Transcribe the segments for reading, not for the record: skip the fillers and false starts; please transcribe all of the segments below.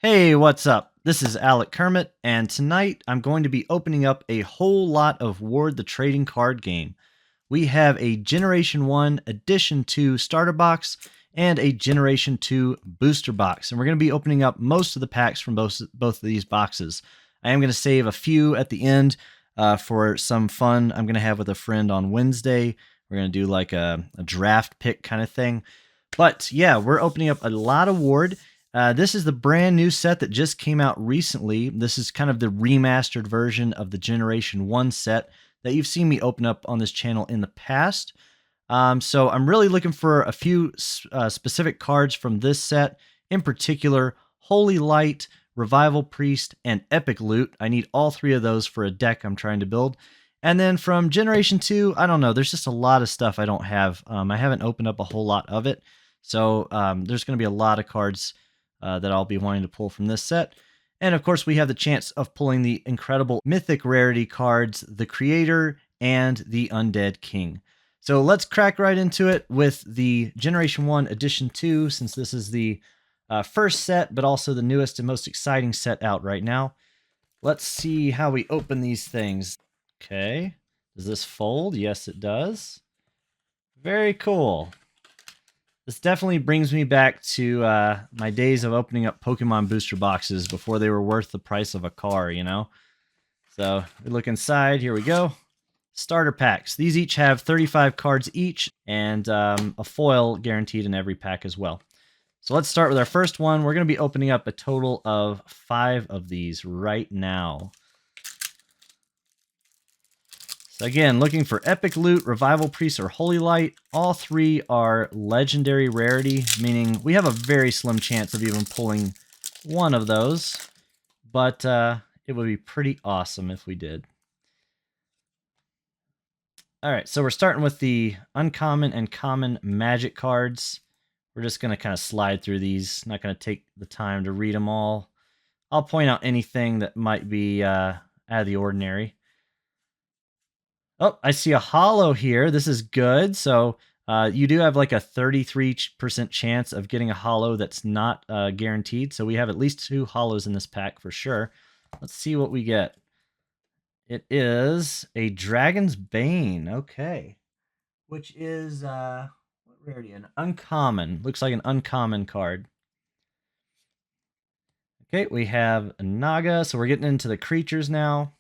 Hey, what's up? This is Alec Kermit, and tonight I'm going to be opening up a whole lot of Ward the Trading Card Game. We have a Generation 1 Edition 2 starter box and a Generation 2 booster box, and we're going to be opening up most of the packs from both of these boxes. I am going to save a few at the end for some fun I'm going to have with a friend on Wednesday. We're going to do like a draft pick kind of thing. But yeah, we're opening up a lot of Ward. This is the brand new set that just came out recently. This is kind of the remastered version of the Generation 1 set that you've seen me open up on this channel in the past. So I'm really looking for a few specific cards from this set. In particular, Holy Light, Revival Priest, and Epic Loot. I need all three of those for a deck I'm trying to build. And then from Generation 2, I don't know, there's just a lot of stuff I don't have. I haven't opened up a whole lot of it. So there's going to be a lot of cards that I'll be wanting to pull from this set. And of course, we have the chance of pulling the incredible mythic rarity cards, the Creator and the Undead King. So let's crack right into it with the Generation 1 Edition 2, since this is the first set, but also the newest and most exciting set out right now. Let's see how we open these things. Okay. Does this fold? Yes, it does. Very cool. This definitely brings me back to my days of opening up Pokemon booster boxes before they were worth the price of a car, you know? So we look inside. Here we go. Starter packs. These each have 35 cards each and a foil guaranteed in every pack as well. So let's start with our first one. We're going to be opening up a total of 5 of these right now. So again, looking for Epic Loot, Revival Priest, or Holy Light. All three are legendary rarity, meaning we have a very slim chance of even pulling one of those. But it would be pretty awesome if we did. Alright, so we're starting with the uncommon and common magic cards. We're just going to kind of slide through these. Not going to take the time to read them all. I'll point out anything that might be out of the ordinary. Oh, I see a holo here. This is good. So you do have like a 33% chance of getting a holo that's not guaranteed. So we have at least 2 holos in this pack for sure. Let's see what we get. It is a Dragon's Bane. Okay. Which is, what rarity? An uncommon. Looks like an uncommon card. Okay, we have a Naga. So we're getting into the creatures now.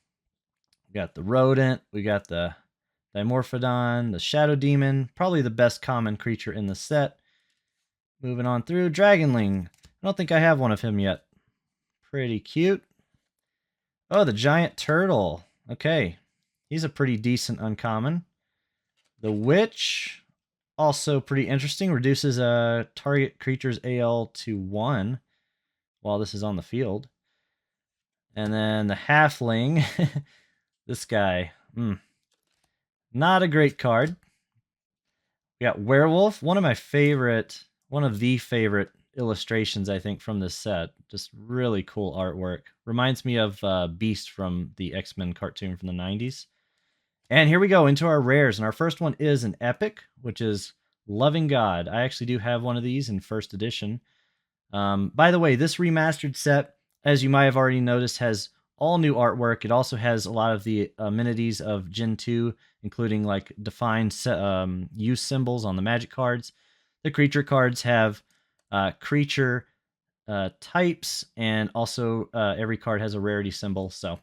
We got the Rodent. We got the Dimorphodon, the Shadow Demon. Probably the best common creature in the set. Moving on through. Dragonling. I don't think I have one of him yet. Pretty cute. Oh, the Giant Turtle. Okay. He's a pretty decent uncommon. The Witch. Also pretty interesting. Reduces a target creature's AL to 1 while this is on the field. And then the Halfling. This guy. Not a great card. We got Werewolf. One of the favorite illustrations, I think, from this set. Just really cool artwork. Reminds me of Beast from the X-Men cartoon from the 90s. And here we go into our rares. And our first one is an Epic, which is Loving God. I actually do have one of these in first edition. By the way, this remastered set, as you might have already noticed, has all new artwork. It also has a lot of the amenities of Gen 2, including like defined use symbols on the magic cards. The creature cards have creature types, and also every card has a rarity symbol. So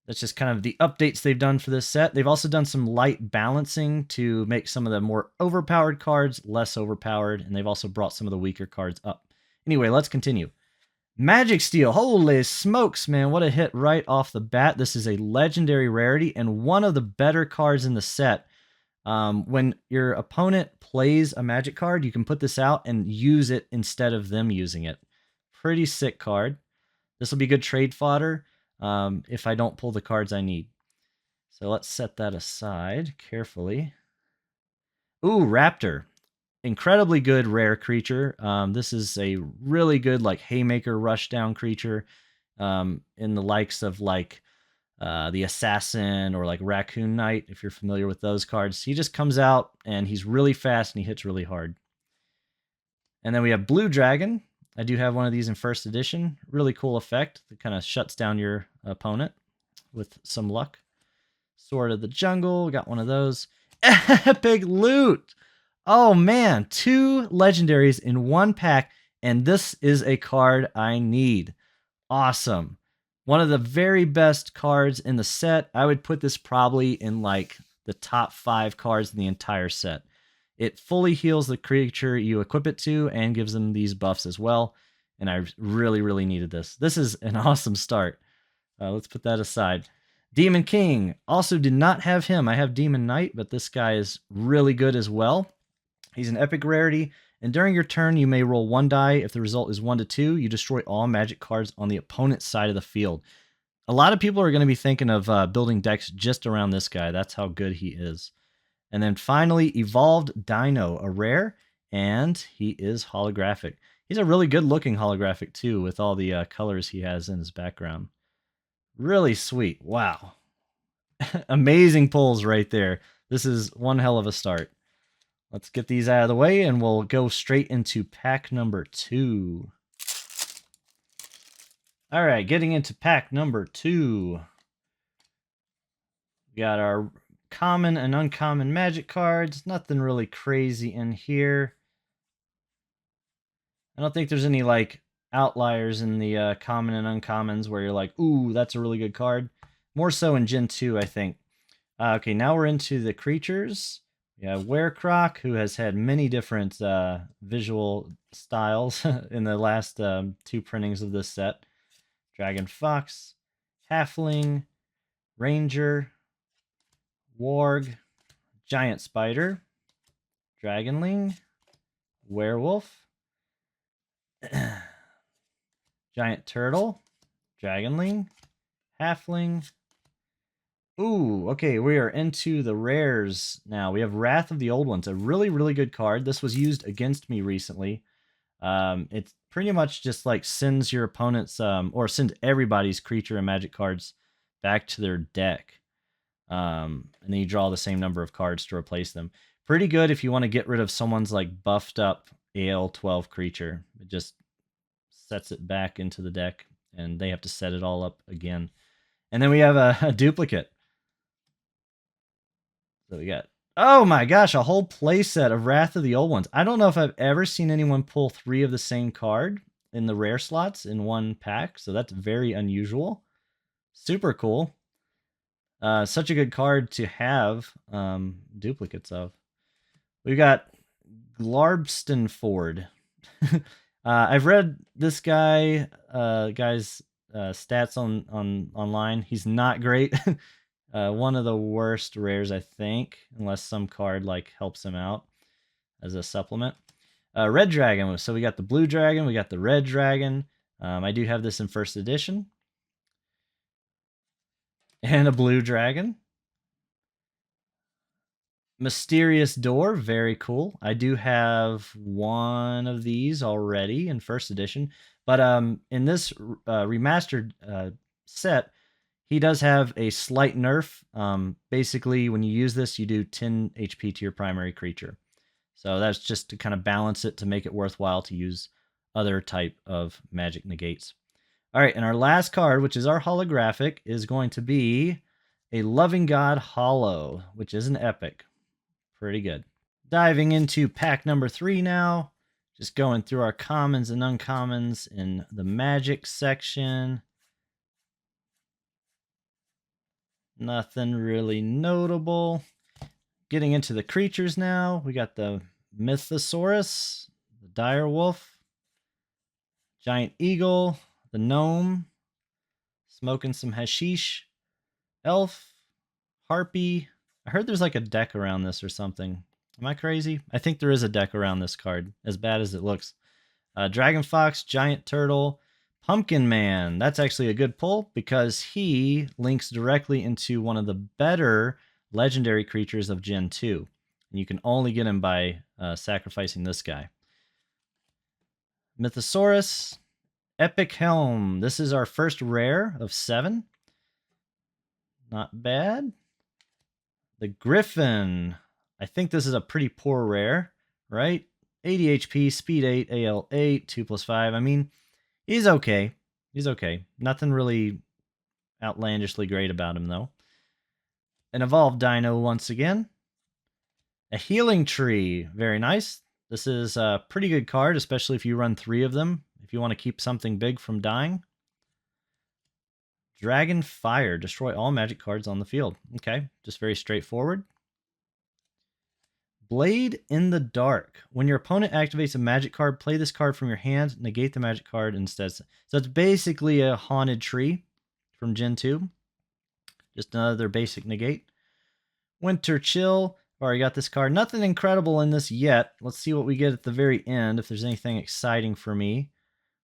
that's just kind of the updates they've done for this set. They've also done some light balancing to make some of the more overpowered cards less overpowered, and they've also brought some of the weaker cards up. Anyway, let's continue. Magic Steel. Holy smokes, man. What a hit right off the bat. This is a legendary rarity and one of the better cards in the set. When your opponent plays a magic card, you can put this out and use it instead of them using it. Pretty sick card. This will be good trade fodder if I don't pull the cards I need. So let's set that aside carefully. Ooh, Raptor. Incredibly good rare creature. This is a really good like Haymaker rushdown creature in the likes of like the Assassin or like Raccoon Knight, if you're familiar with those cards. He just comes out and he's really fast and he hits really hard. And then we have Blue Dragon. I do have one of these in first edition. Really cool effect that kind of shuts down your opponent with some luck. Sword of the Jungle, got one of those. Epic loot! Oh man, 2 legendaries in one pack, and this is a card I need. Awesome. One of the very best cards in the set. I would put this probably in like the top 5 cards in the entire set. It fully heals the creature you equip it to and gives them these buffs as well. And I really, really needed this. This is an awesome start. Let's put that aside. Demon King. Also did not have him. I have Demon Knight, but this guy is really good as well. He's an epic rarity, and during your turn, you may roll 1 die. If the result is 1 to 2, you destroy all magic cards on the opponent's side of the field. A lot of people are going to be thinking of building decks just around this guy. That's how good he is. And then finally, Evolved Dino, a rare, and he is holographic. He's a really good looking holographic too, with all the colors he has in his background. Really sweet. Wow. Amazing pulls right there. This is one hell of a start. Let's get these out of the way and we'll go straight into pack number 2. All right, getting into pack number 2. We got our common and uncommon magic cards. Nothing really crazy in here. I don't think there's any like outliers in the common and uncommons where you're like, ooh, that's a really good card. More so in Gen 2, I think. Okay, now we're into the creatures. We have Werecroc, who has had many different visual styles in the last 2 printings of this set. Dragon Fox, Halfling, Ranger, Warg, Giant Spider, Dragonling, Werewolf, Giant Turtle, Dragonling, Halfling. Ooh, okay, we are into the rares now. We have Wrath of the Old Ones, a really, really good card. This was used against me recently. It pretty much just like sends your opponent's, or sends everybody's creature and magic cards back to their deck. And then you draw the same number of cards to replace them. Pretty good if you want to get rid of someone's like buffed up AL12 creature. It just sets it back into the deck and they have to set it all up again. And then we have a duplicate. So we got, oh my gosh, a whole playset of Wrath of the Old Ones. I don't know if I've ever seen anyone pull 3 of the same card in the rare slots in one pack, so that's very unusual. Super cool. Such a good card to have duplicates of. We've got Glarbstonford. I've read this guy's stats on online. He's not great. One of the worst rares, I think, unless some card like helps him out as a supplement. Red Dragon. So we got the blue dragon, we got the red dragon. I do have this in first edition. And a blue dragon. Mysterious Door, very cool. I do have one of these already in first edition, but in this remastered set, he does have a slight nerf. Basically, when you use this, you do 10 HP to your primary creature. So that's just to kind of balance it to make it worthwhile to use other type of magic negates. All right, and our last card, which is our holographic, is going to be a Loving God Hollow, which is an epic. Pretty good. Diving into pack number 3 now. Just going through our commons and uncommons in the magic section. Nothing really notable. Getting into the creatures now. We got the Mythosaurus, the Dire Wolf, Giant Eagle, the Gnome, smoking some hashish, Elf, Harpy. I heard there's like a deck around this or something. Am I crazy? I think there is a deck around this card, as bad as it looks. Dragon Fox, Giant Turtle, Pumpkin Man. That's actually a good pull because he links directly into one of the better legendary creatures of Gen 2. And you can only get him by sacrificing this guy. Mythosaurus, Epic Helm. This is our first rare of 7. Not bad. The Griffin. I think this is a pretty poor rare, right? 80 HP, speed 8, AL 8, 2+5. I mean, he's okay. He's okay. Nothing really outlandishly great about him, though. An evolved dino once again. A healing tree. Very nice. This is a pretty good card, especially if you run 3 of them, if you want to keep something big from dying. Dragon Fire. Destroy all magic cards on the field. Okay, just very straightforward. Blade in the Dark. When your opponent activates a magic card, play this card from your hand, negate the magic card instead. So it's basically a Haunted Tree from Gen 2. Just another basic negate. Winter Chill. I've already got this card. Nothing incredible in this yet. Let's see what we get at the very end, if there's anything exciting for me.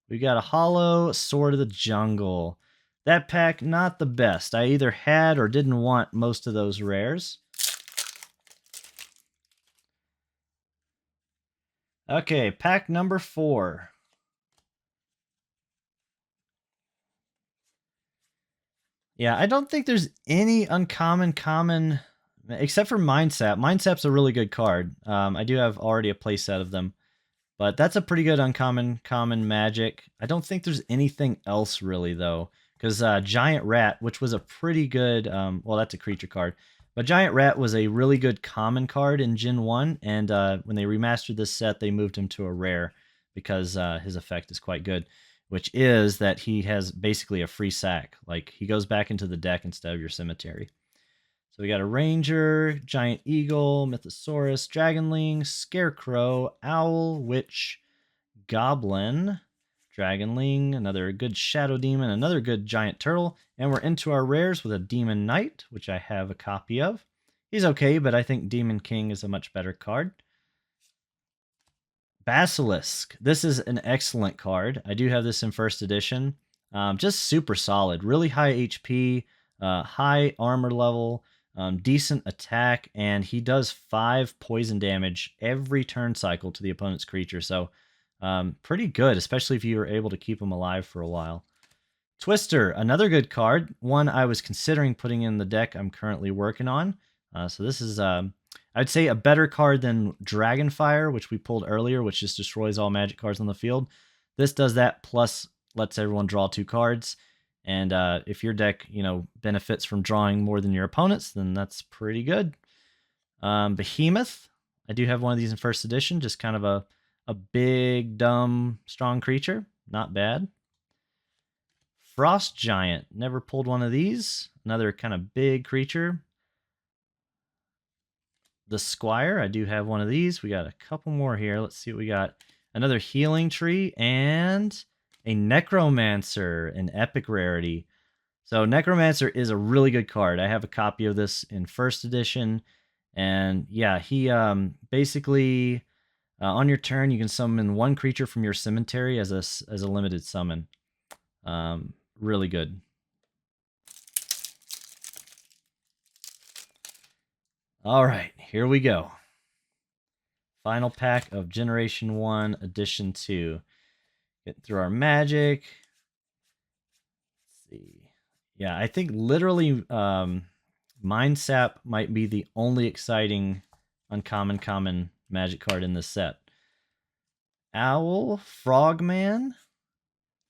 We got a Hollow Sword of the Jungle. That pack, not the best. I either had or didn't want most of those rares. Okay, pack number 4. Yeah, I don't think there's any uncommon, common, except for Mindsap. Mindsap's a really good card. I do have already a playset of them, but that's a pretty good uncommon, common magic. I don't think there's anything else really, though, because Giant Rat, which was a pretty good, well, that's a creature card, but Giant Rat was a really good common card in Gen 1, and when they remastered this set, they moved him to a rare because his effect is quite good, which is that he has basically a free sack. Like, he goes back into the deck instead of your cemetery. So we got a Ranger, Giant Eagle, Mythosaurus, Dragonling, Scarecrow, Owl, Witch, Goblin, Dragonling, another good Shadow Demon, another good Giant Turtle, and we're into our rares with a Demon Knight, which I have a copy of. He's okay, but I think Demon King is a much better card. Basilisk. This is an excellent card. I do have this in first edition. Just super solid. Really high HP, high armor level, decent attack, and he does 5 poison damage every turn cycle to the opponent's creature. So pretty good, especially if you were able to keep him alive for a while. Twister, another good card. One I was considering putting in the deck I'm currently working on. So this is... I'd say a better card than Dragonfire, which we pulled earlier, which just destroys all magic cards on the field. This does that, plus lets everyone draw 2 cards. And if your deck, benefits from drawing more than your opponent's, then that's pretty good. Behemoth. I do have one of these in first edition, just kind of a big, dumb, strong creature. Not bad. Frost Giant. Never pulled one of these. Another kind of big creature. The Squire, I do have one of these. We got a couple more here. Let's see what we got. Another Healing Tree and a Necromancer, an epic rarity. So Necromancer is a really good card. I have a copy of this in first edition. And yeah, he basically, on your turn, you can summon 1 creature from your cemetery as a limited summon. Really good. All right, here we go. Final pack of Generation 1, Edition 2. Get through our magic. Let's see. Yeah, I think literally Mindsap might be the only exciting uncommon common magic card in this set. Owl, Frogman,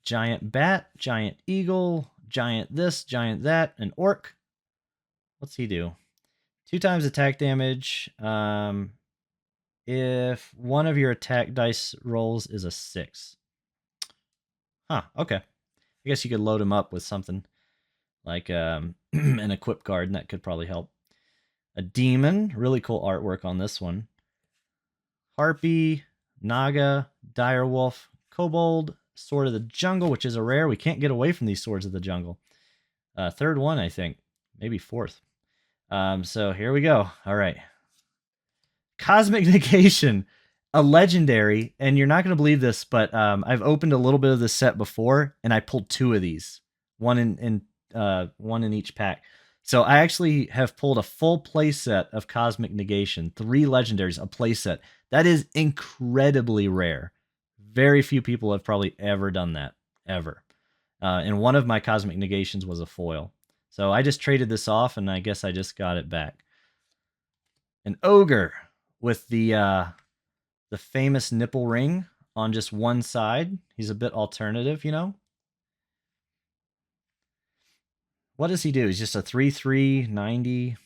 Giant Bat, Giant Eagle, Giant this, Giant that, an Orc. What's he do? 2 times attack damage. If one of your attack dice rolls is a 6. Huh, okay. I guess you could load him up with something like an equip card, and that could probably help. A Demon. Really cool artwork on this one. Harpy, Naga, Direwolf, Kobold, Sword of the Jungle, which is a rare. We can't get away from these Swords of the Jungle. 3rd one, I think. Maybe 4th. So here we go. All right. Cosmic Negation, a legendary, and you're not going to believe this, but I've opened a little bit of this set before, and I pulled 2 of these, one in each pack. So I actually have pulled a full playset of Cosmic Negation, 3 legendaries, a playset. That is incredibly rare. Very few people have probably ever done that, ever. And one of my Cosmic Negations was a foil. So I just traded this off, and I guess I just got it back. An Ogre with the the famous nipple ring on just one side. He's a bit alternative, you know? What does he do? He's just a 3/3, 90.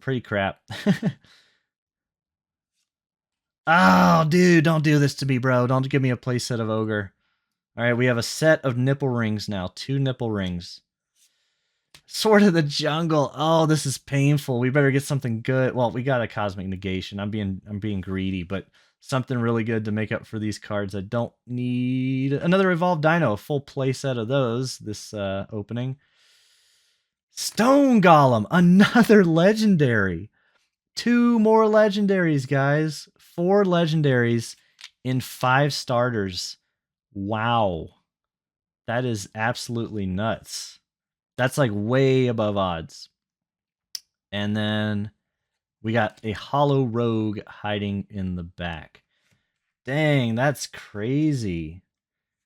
Pretty crap. Oh, dude, don't do this to me, bro. Don't give me a playset of Ogre. All right, we have a set of nipple rings now. 2 nipple rings. Sword of the Jungle. Oh, this is painful. We better get something good. Well, we got a Cosmic Negation. I'm being greedy, but something really good to make up for these cards. I don't need another Evolved Dino. A full playset of those this opening. Stone Golem, another legendary. 2 more legendaries, guys. 4 legendaries in 5 starters. Wow. That is absolutely nuts. That's like way above odds. And then we got a Hollow Rogue hiding in the back. Dang, that's crazy.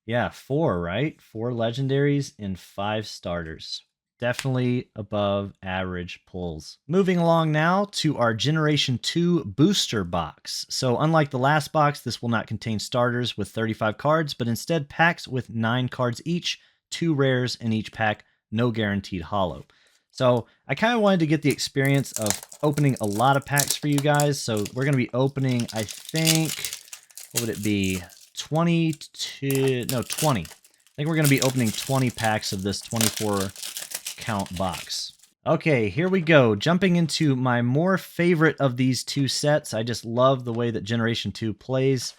Yeah, 4, right? 4 legendaries in 5 starters. Definitely above average pulls. Moving along now to our Generation 2 booster box. So unlike the last box, this will not contain starters with 35 cards, but instead packs with 9 cards each, 2 rares in each pack, no guaranteed holo. So I kind of wanted to get the experience of opening a lot of packs for you guys. So we're going to be opening, I think, what would it be? 20. I think we're going to be opening 20 packs of this 24 count box. Okay, here we go. Jumping into my more favorite of these 2 sets. I just love the way that Generation 2 plays.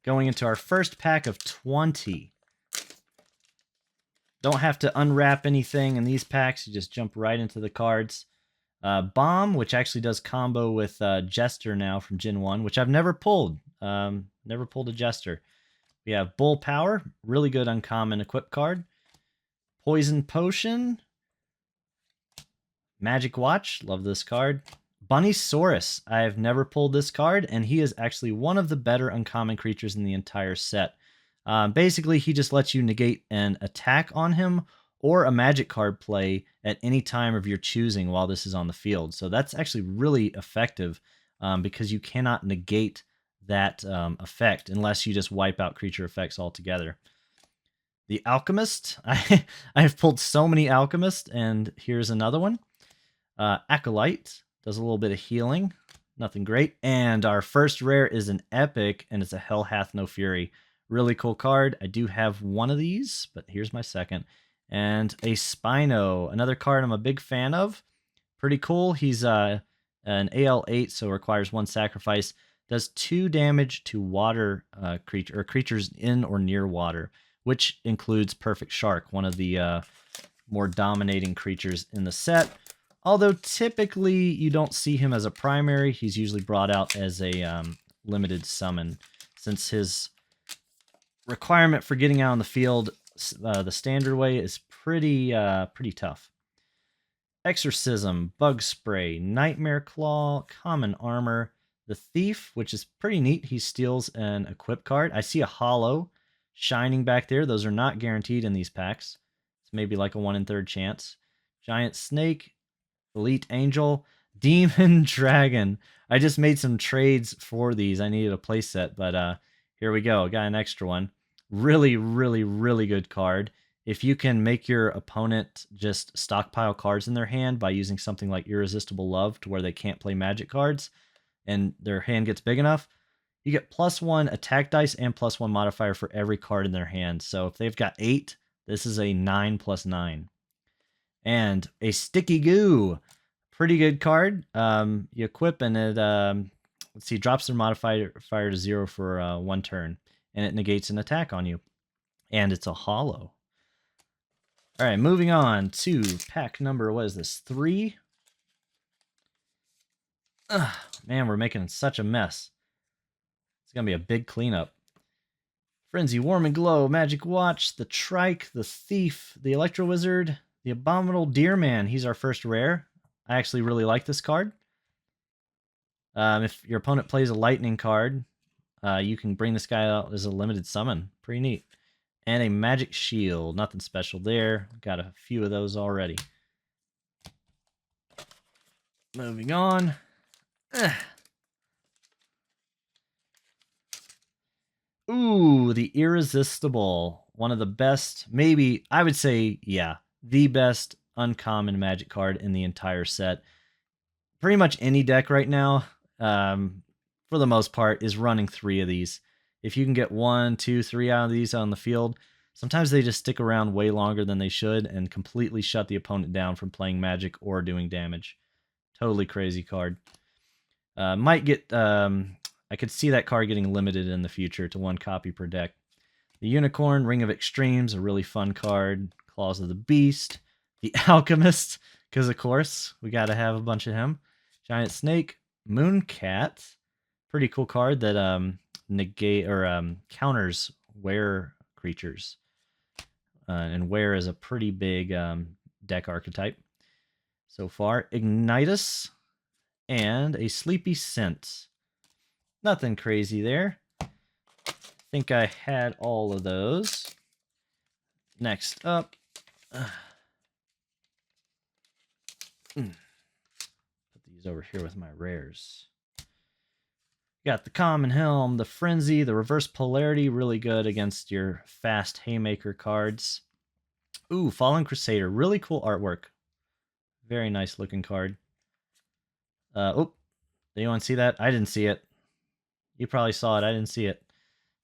Going into our first pack of 20. Don't have to unwrap anything in these packs. You just jump right into the cards. Bomb, which actually does combo with Jester now from Gen 1, which I've never pulled. Never pulled a Jester. We have Bull Power, really good uncommon equip card. Poison Potion. Magic Watch, love this card. Bunnysaurus, I have never pulled this card, and he is actually one of the better uncommon creatures in the entire set. Basically, he just lets you negate an attack on him or a magic card play at any time of your choosing while this is on the field. So that's actually really effective because you cannot negate that effect unless you just wipe out creature effects altogether. The Alchemist, I have pulled so many Alchemists, and here's another one. Acolyte does a little bit of healing, nothing great. And our first rare is an epic, and it's a Hell Hath No Fury. Really cool card. I do have one of these, but here's my second. And a Spino, another card I'm a big fan of. Pretty cool. He's an AL8, so requires 1 sacrifice. Does 2 damage to water creatures in or near water, which includes Perfect Shark, one of the more dominating creatures in the set. Although typically you don't see him as a primary, he's usually brought out as a limited summon, since his requirement for getting out on the field the standard way is pretty tough. Exorcism, Bug Spray, Nightmare Claw, Common Armor, the Thief, which is pretty neat. He steals an equip card. I see a Hollow shining back there. Those are not guaranteed in these packs. It's maybe like a 1 in 3rd chance. Giant Snake, Elite Angel, Demon Dragon. I just made some trades for these. I needed a playset, but here we go. Got an extra one. Really, really, really good card. If you can make your opponent just stockpile cards in their hand by using something like Irresistible Love to where they can't play magic cards and their hand gets big enough, you get +1 attack dice and +1 modifier for every card in their hand. So if they've got 8, this is a 9+9. And a Sticky Goo. Pretty good card. You equip and it, let's see, drops their modifier to 0 for 1 turn. And it negates an attack on you. And it's a hollow. All right, moving on to pack number, what is this, 3? Ugh, man, we're making such a mess. It's going to be a big cleanup. Frenzy, Warm and Glow, Magic Watch, the Trike, the Thief, the Electro Wizard, the Abominable Deerman. He's our first rare. I actually really like this card. If your opponent plays a Lightning card, you can bring this guy out as a limited summon. Pretty neat. And a Magic Shield. Nothing special there. Got a few of those already. Moving on. Ooh, the Irresistible. One of the best, maybe, I would say, yeah, the best uncommon Magic card in the entire set. Pretty much any deck right now, for the most part, is running 3 of these. If you can get 1, 2, 3 out of these on the field, sometimes they just stick around way longer than they should and completely shut the opponent down from playing Magic or doing damage. Totally crazy card. Might get, I could see that card getting limited in the future to 1 copy per deck. The Unicorn, Ring of Extremes, a really fun card. Claws of the Beast. The Alchemist, because of course, we got to have a bunch of him. Giant Snake, Mooncat, pretty cool card that negate or counters Wear creatures. And Wear is a pretty big deck archetype so far. Ignitus and a Sleepy Scent. Nothing crazy there. I think I had all of those. Next up, put these over here with my rares. Got the Common Helm, the Frenzy, the Reverse Polarity, really good against your fast Haymaker cards. Ooh, Fallen Crusader, really cool artwork. Very nice looking card. Oh, did anyone see that? I didn't see it. You probably saw it. I didn't see it.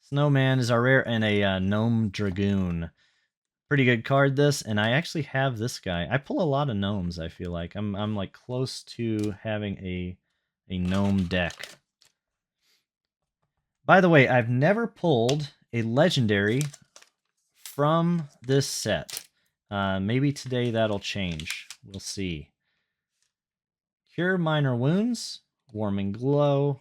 Snowman is our rare, and a Gnome Dragoon. Pretty good card, this, and I actually have this guy. I pull a lot of gnomes, I feel like. I'm like close to having a gnome deck. By the way, I've never pulled a legendary from this set. Maybe today that'll change. We'll see. Cure Minor Wounds, Warming Glow,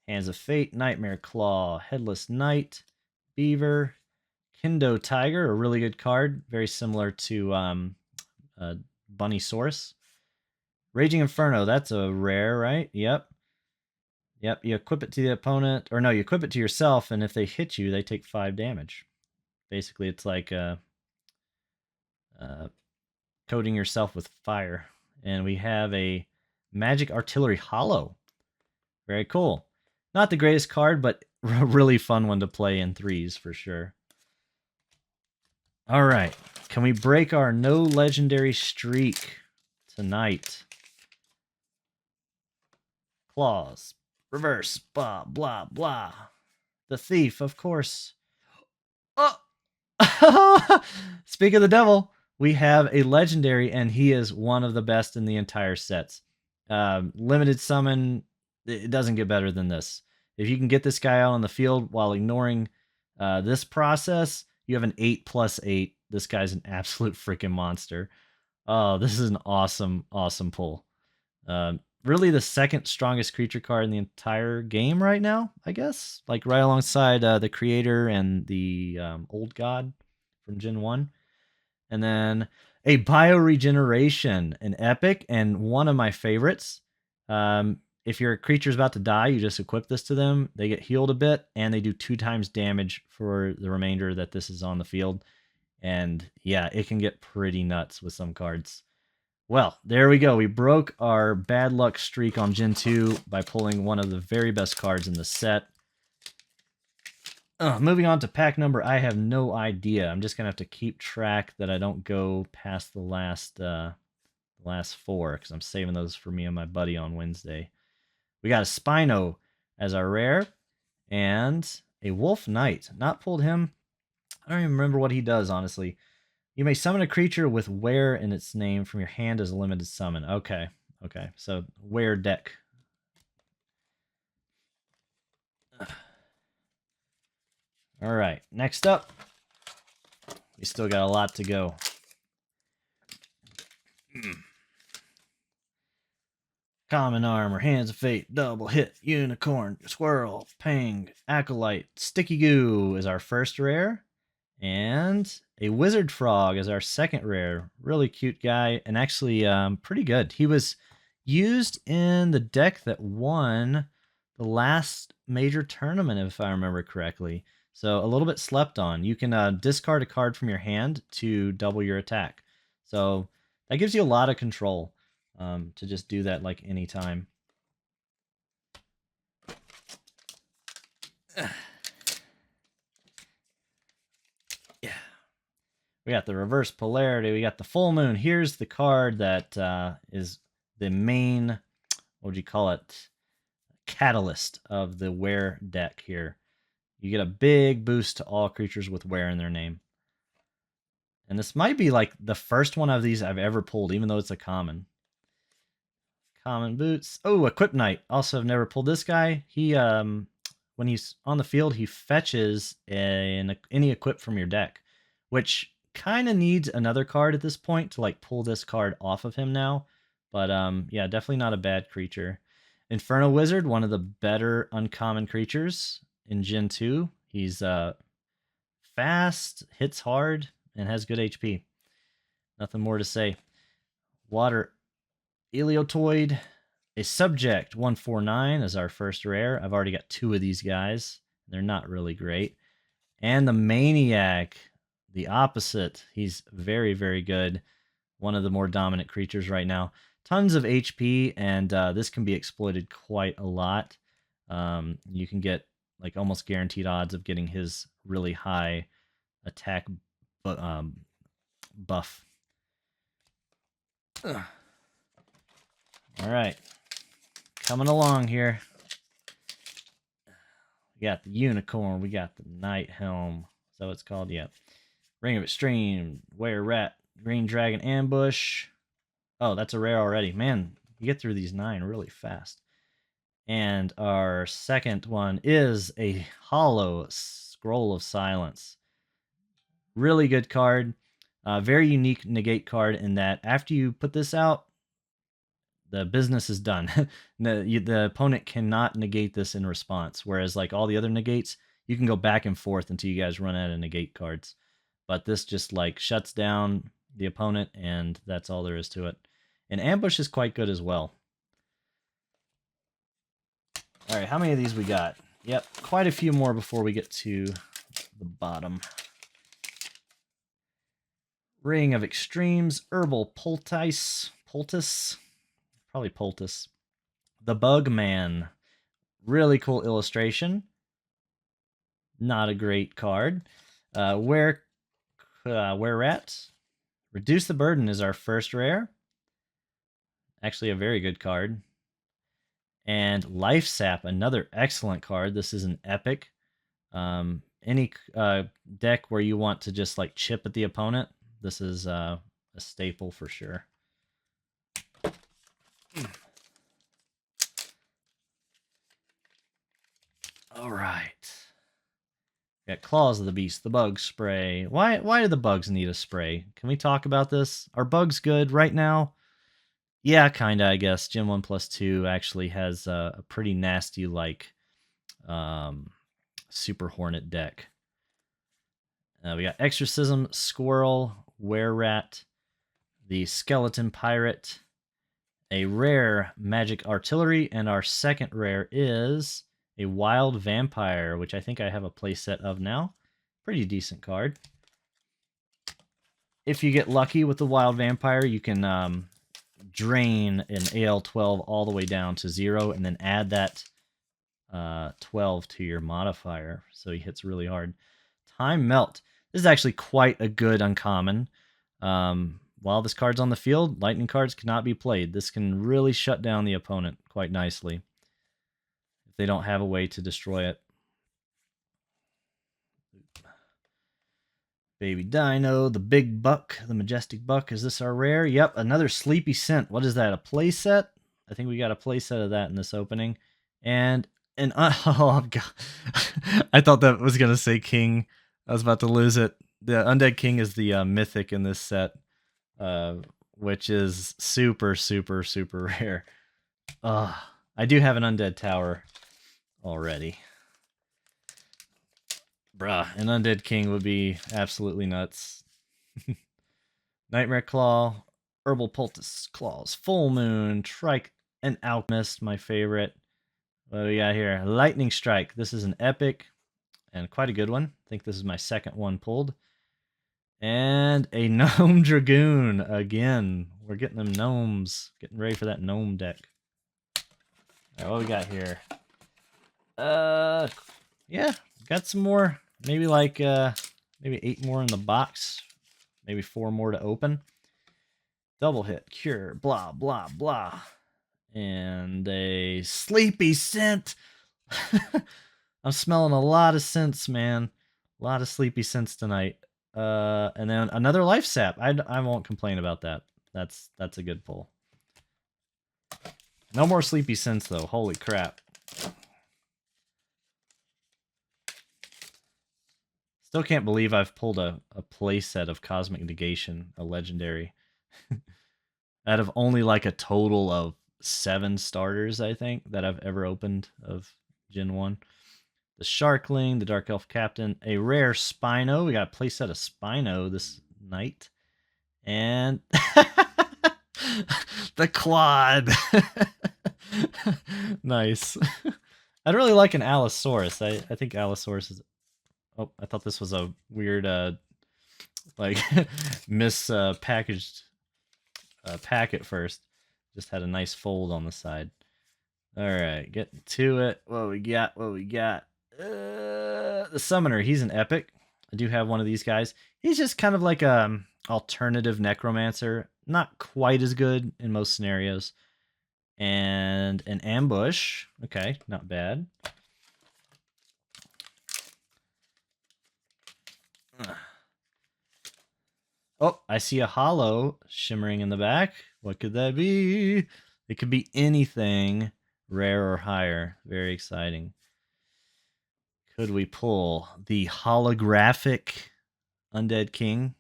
Hands of Fate, Nightmare Claw, Headless Knight, Beaver, Kendo Tiger, a really good card, very similar to Bunnysaurus. Raging Inferno, that's a rare, right? Yep. Yep, you equip it to the opponent, or no, you equip it to yourself, and if they hit you, they take 5 damage. Basically, it's like coating yourself with fire. And we have a Magic Artillery Hollow. Very cool. Not the greatest card, but a really fun one to play in 3s for sure. All right, can we break our no legendary streak tonight? Claws, reverse, blah, blah, blah. The Thief, of course. Oh! Speak of the devil, we have a legendary, and he is one of the best in the entire sets. Limited summon, it doesn't get better than this. If you can get this guy out on the field while ignoring this process, you have an 8+8. This guy's an absolute freaking monster. Oh, this is an awesome, awesome pull. Really the second strongest creature card in the entire game right now, I guess. Like right alongside the Creator and the Old God from Gen 1. And then a Bioregeneration, an epic, and one of my favorites. If your creature's about to die, you just equip this to them. They get healed a bit, and they do 2 times damage for the remainder that this is on the field. And yeah, it can get pretty nuts with some cards. Well, there we go. We broke our bad luck streak on Gen 2 by pulling one of the very best cards in the set. Moving on to pack number, I have no idea. I'm just going to have to keep track that I don't go past the last 4, because I'm saving those for me and my buddy on Wednesday. We got a Spino as our rare, and a Wolf Knight. Not pulled him. I don't even remember what he does, honestly. You may summon a creature with Wear in its name from your hand as a limited summon. Okay, okay. So, Wear deck. All right, next up. We still got a lot to go. Common Armor, Hands of Fate, Double Hit, Unicorn, Squirrel, Pang, Acolyte, Sticky Goo is our first rare. And a Wizard Frog is our second rare. Really cute guy, and actually pretty good. He was used in the deck that won the last major tournament, if I remember correctly. So a little bit slept on. You can discard a card from your hand to double your attack. So that gives you a lot of control to just do that like anytime. We got the reverse polarity. We got the full moon. Here's the card that is the main, what would you call it? Catalyst of the wear deck here. You get a big boost to all creatures with wear in their name. And this might be like the first one of these I've ever pulled, even though it's a common. Common boots. Oh, Equip Knight. Also, have never pulled this guy. He, when he's on the field, he fetches any equip from your deck, which kind of needs another card at this point to like pull this card off of him now. But yeah, definitely not a bad creature. Inferno Wizard, one of the better uncommon creatures in Gen 2. He's fast, hits hard, and has good HP. Nothing more to say. Water Eleotoid, a Subject 149 is our first rare. I've already got 2 of these guys. They're not really great. And the Maniac, the opposite. He's very, very good. One of the more dominant creatures right now. Tons of HP, and this can be exploited quite a lot. You can get like almost guaranteed odds of getting his really high attack buff. Ugh. All right, coming along here. We got the Unicorn. We got the Night Helm. Is that what it's called? Yeah. Ring of Extreme. Were Rat. Green Dragon Ambush. Oh, that's a rare already. Man, you get through these 9 really fast. And our second one is a Hollow Scroll of Silence. Really good card. Very unique negate card in that after you put this out, the business is done. The opponent cannot negate this in response, whereas like all the other negates, you can go back and forth until you guys run out of negate cards. But this just like shuts down the opponent, and that's all there is to it. And Ambush is quite good as well. All right, how many of these we got? Yep, quite a few more before we get to the bottom. Ring of Extremes, Herbal Poultice, probably Poultice. The Bugman, really cool illustration. Not a great card. Were Rat, Reduce the Burden is our first rare. Actually, a very good card. And Life Sap, another excellent card. This is an epic. Any deck where you want to just like chip at the opponent, this is a staple for sure. All right. Got Claws of the Beast, the Bug Spray. Why do the bugs need a spray? Can we talk about this? Are bugs good right now? Yeah, kinda, I guess. Gen 1+2 actually has a pretty nasty, like, Super Hornet deck. We got Exorcism, Squirrel, Were Rat, the Skeleton Pirate, a rare Magic Artillery, and our second rare is a Wild Vampire, which I think I have a playset of now. Pretty decent card. If you get lucky with the Wild Vampire, you can drain an AL12 all the way down to 0 and then add that 12 to your modifier, so he hits really hard. Time Melt. This is actually quite a good uncommon. While this card's on the field, lightning cards cannot be played. This can really shut down the opponent quite nicely if they don't have a way to destroy it. Baby Dino, the Big Buck, the Majestic Buck. Is this our rare? Yep, another Sleepy Scent. What is that, a playset? I think we got a playset of that in this opening. And oh god, I thought that was gonna say King. I was about to lose it. The Undead King is the mythic in this set, which is super, super, super rare. I do have an Undead Tower already. Bruh, an Undead King would be absolutely nuts. Nightmare Claw, Herbal Poultice Claws, Full Moon, Trike, and Alchemist, my favorite. What do we got here? Lightning Strike. This is an epic and quite a good one. I think this is my second one pulled. And a Gnome Dragoon. Again, we're getting them gnomes. Getting ready for that gnome deck. All right, what we got here? Yeah, got some more. Maybe like maybe 8 more in the box. maybe 4 more to open. Double hit, cure, blah, blah, blah. And a sleepy scent. I'm smelling a lot of scents, man. A lot of sleepy scents tonight. And then another life sap. I won't complain about that. That's a good pull. No more sleepy scents though. Holy crap. Still can't believe I've pulled a playset of Cosmic Negation, a legendary. Out of only like a total of 7 starters, I think, that I've ever opened of Gen 1. The Sharkling, the Dark Elf Captain, a rare Spino. We got a playset of Spino this night. And the Quad. Nice. I'd really like an Allosaurus. I think Allosaurus is... Oh, I thought this was a weird, like, packaged packet first. Just had a nice fold on the side. All right, getting to it. What we got? What we got? The Summoner. He's an epic. I do have one of these guys. He's just kind of like a alternative Necromancer. Not quite as good in most scenarios. And an Ambush. Okay, not bad. Oh, I see a hollow shimmering in the back. What could that be? It could be anything rare or higher. Very exciting. Could we pull the holographic Undead King?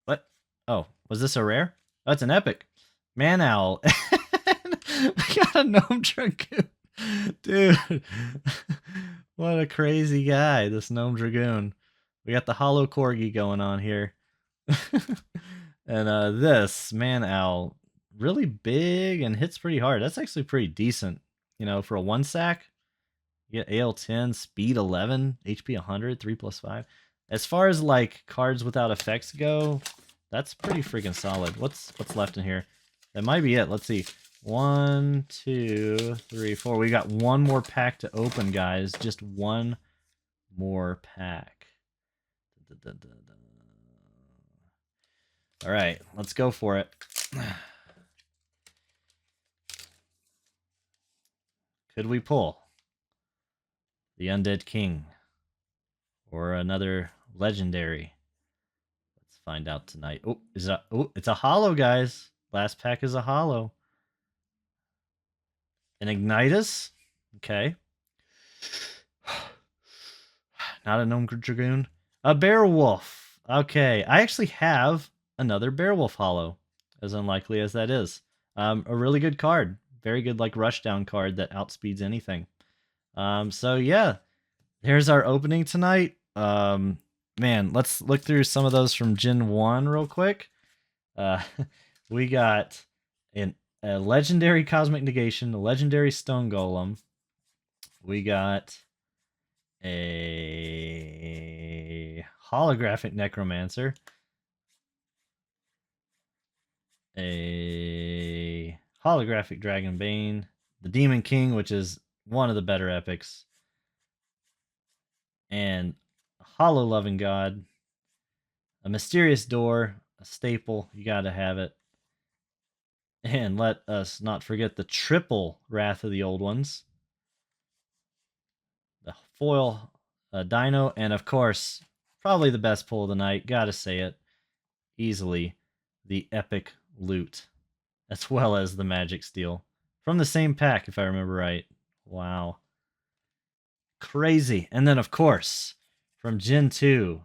What? Oh, was this a rare? Oh, it's an epic. Man Owl. We got a Gnome Dragoon. Dude. What a crazy guy, this Gnome Dragoon. We got the Hollow Corgi going on here. And this Man Owl, really big and hits pretty hard. That's actually pretty decent. You know, for a 1-sack, you get AL 10, speed 11, HP 100, 3+5. As far as like cards without effects go, that's pretty freaking solid. What's left in here? That might be it. Let's see. 1, 2, 3, 4. We got one more pack to open, guys. Just one more pack. All right, let's go for it. Could we pull the Undead King or another legendary? Let's find out tonight. Oh, it's a hollow, guys. Last pack is a hollow. An Ignitus? Okay. Not a Gnome Dragoon. A Beowulf. Okay, I actually have another Beowulf hollow, as unlikely as that is. A really good card. Very good, like, rushdown card that outspeeds anything. So yeah, here's our opening tonight. Man, let's look through some of those from Gen 1 real quick. We got a legendary Cosmic Negation, a legendary Stone Golem. We got a holographic Necromancer, a holographic Dragonbane, the Demon King, which is one of the better epics, and a Hollow Loving God, a Mysterious Door, a staple, you gotta have it. And let us not forget the triple Wrath of the Old Ones, the foil Dino, and of course, probably the best pull of the night, gotta say it, easily, the Epic Loot, as well as the Magic Steel. From the same pack, if I remember right. Wow. Crazy. And then, of course, from Gen 2,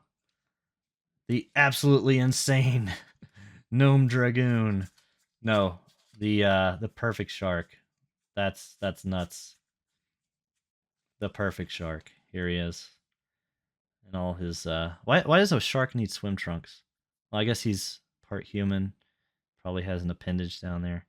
the absolutely insane Gnome Dragoon. No, the Perfect Shark. That's nuts. The Perfect Shark. Here he is. And all his why does a shark need swim trunks? Well, I guess he's part human. Probably has an appendage down there.